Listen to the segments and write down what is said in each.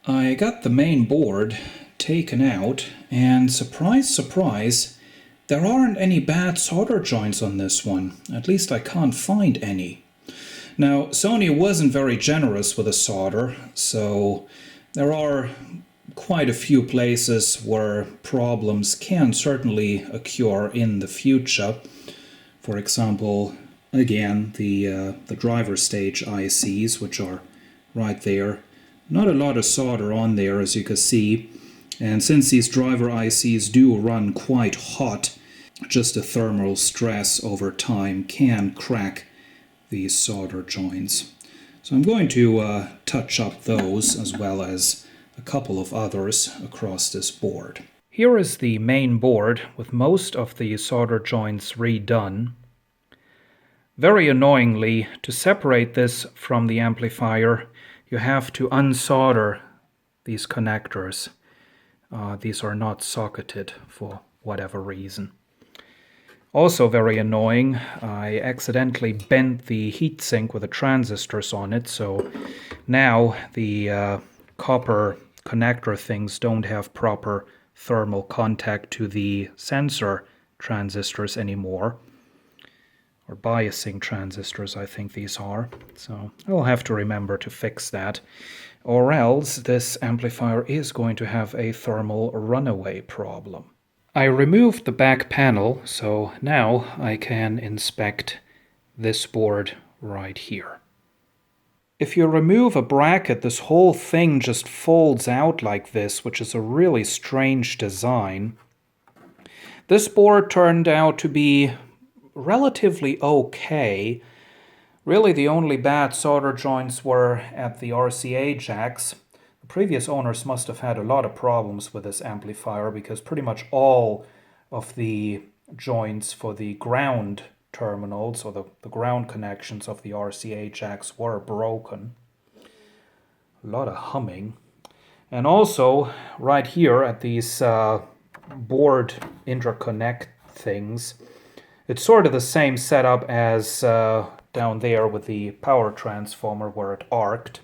I got the main board taken out, and surprise, surprise, there aren't any bad solder joints on this one. At least I can't find any. Now, Sony wasn't very generous with the solder, so there are quite a few places where problems can certainly occur in the future. For example, again, the driver stage ICs, which are right there. Not a lot of solder on there, as you can see. And since these driver ICs do run quite hot, just a thermal stress over time can crack these solder joints. So I'm going to touch up those as well as a couple of others across this board. Here is the main board with most of the solder joints redone. Very annoyingly, to separate this from the amplifier, you have to unsolder these connectors. These are not socketed for whatever reason. Also very annoying, I accidentally bent the heatsink with the transistors on it, so now the copper connector things don't have proper thermal contact to the sensor transistors anymore. Or biasing transistors, I think these are. So I'll have to remember to fix that. Or else this amplifier is going to have a thermal runaway problem. I removed the back panel, so now I can inspect this board right here. If you remove a bracket, this whole thing just folds out like this, which is a really strange design. This board turned out to be relatively okay. Really the only bad solder joints were at the RCA jacks. The previous owners must have had a lot of problems with this amplifier because pretty much all of the joints for the ground terminals or the ground connections of the RCA jacks were broken. A lot of humming. And also right here at these board interconnect things, it's sort of the same setup as down there with the power transformer where it arced.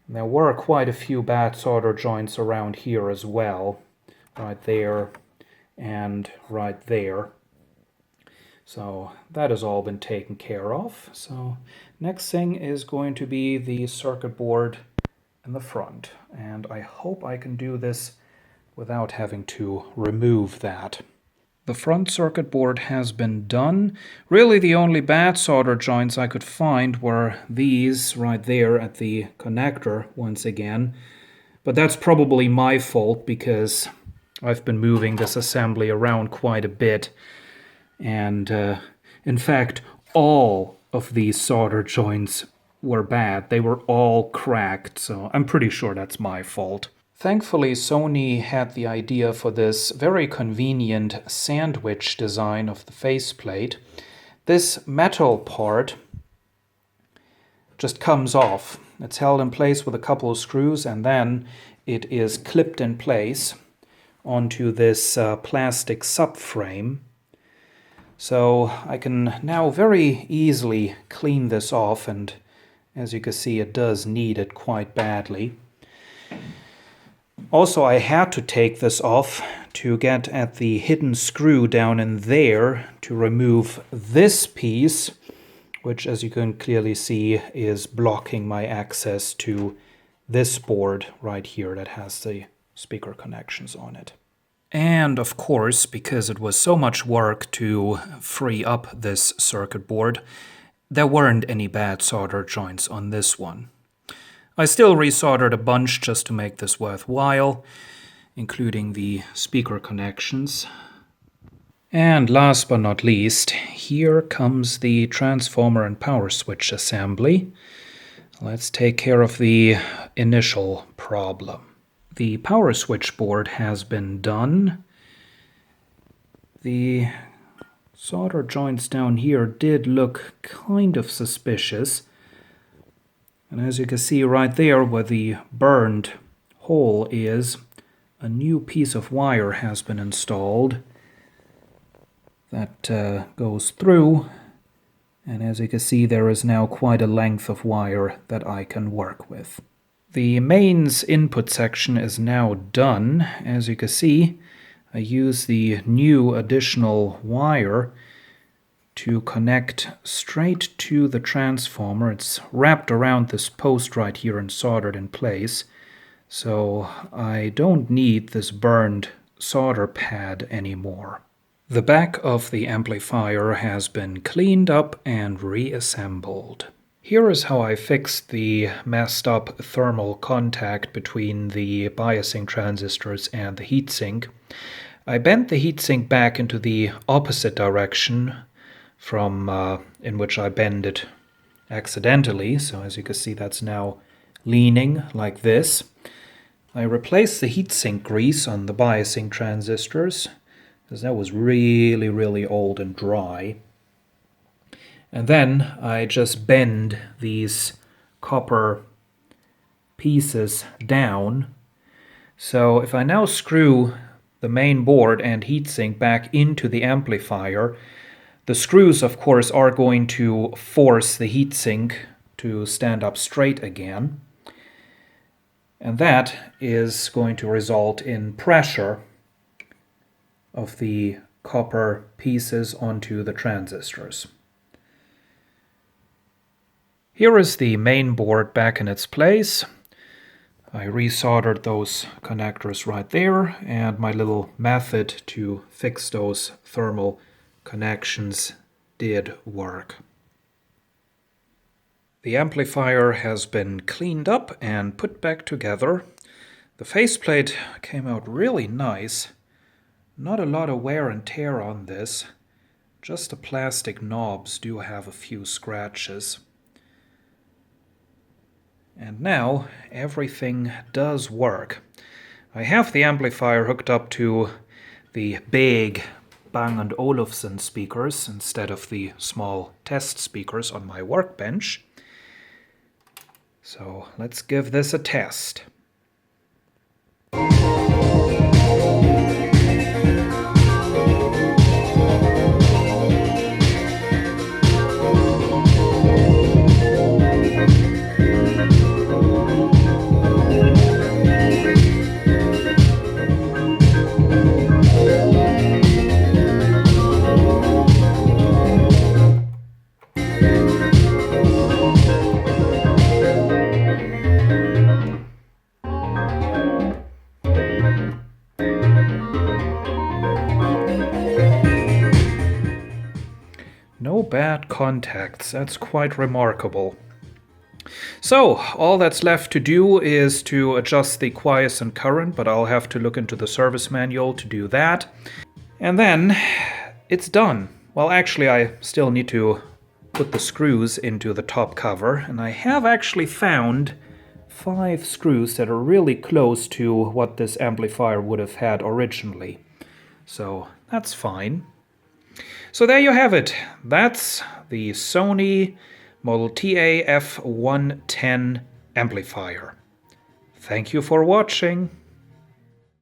There were quite a few bad solder joints around here as well, right there and right there. So that has all been taken care of. So next thing is going to be the circuit board in the front, and I hope I can do this without having to remove that. The front circuit board has been done. Really the only bad solder joints I could find were these right there at the connector once again. But that's probably my fault because I've been moving this assembly around quite a bit. And in fact, all of these solder joints were bad. They were all cracked, so I'm pretty sure that's my fault. Thankfully, Sony had the idea for this very convenient sandwich design of the faceplate. This metal part just comes off. It's held in place with a couple of screws, and then it is clipped in place onto this plastic subframe. So I can now very easily clean this off, and as you can see, it does need it quite badly. Also, I had to take this off to get at the hidden screw down in there to remove this piece, which, as you can clearly see, is blocking my access to this board right here that has the speaker connections on it. And of course, because it was so much work to free up this circuit board, there weren't any bad solder joints on this one. I still resoldered a bunch just to make this worthwhile, including the speaker connections. And last but not least, here comes the transformer and power switch assembly. Let's take care of the initial problem. The power switch board has been done. The solder joints down here did look kind of suspicious. And as you can see right there where the burned hole is, a new piece of wire has been installed that goes through. And as you can see, there is now quite a length of wire that I can work with. The mains input section is now done. As you can see, I use the new additional wire to connect straight to the transformer. It's wrapped around this post right here and soldered in place. So I don't need this burned solder pad anymore. The back of the amplifier has been cleaned up and reassembled. Here is how I fixed the messed up thermal contact between the biasing transistors and the heatsink. I bent the heatsink back into the opposite direction from in which I bent it accidentally. So as you can see, that's now leaning like this. I replaced the heatsink grease on the biasing transistors because that was really old and dry. And then I just bend these copper pieces down. So if I now screw the main board and heatsink back into the amplifier, the screws, of course, are going to force the heatsink to stand up straight again. And that is going to result in pressure of the copper pieces onto the transistors. Here is the main board back in its place. I resoldered those connectors right there, and my little method to fix those thermal connections did work. The amplifier has been cleaned up and put back together. The faceplate came out really nice. Not a lot of wear and tear on this. Just the plastic knobs do have a few scratches. And now everything does work. I have the amplifier hooked up to the big Bang & Olufsen speakers instead of the small test speakers on my workbench. So let's give this a test. No bad contacts, that's quite remarkable. So, all that's left to do is to adjust the quiescent current, but I'll have to look into the service manual to do that. And then it's done. Well, actually, I still need to put the screws into the top cover, and I have actually found 5 screws that are really close to what this amplifier would have had originally. So that's fine. So there you have it. That's the Sony model TA-F110 amplifier. Thank you for watching.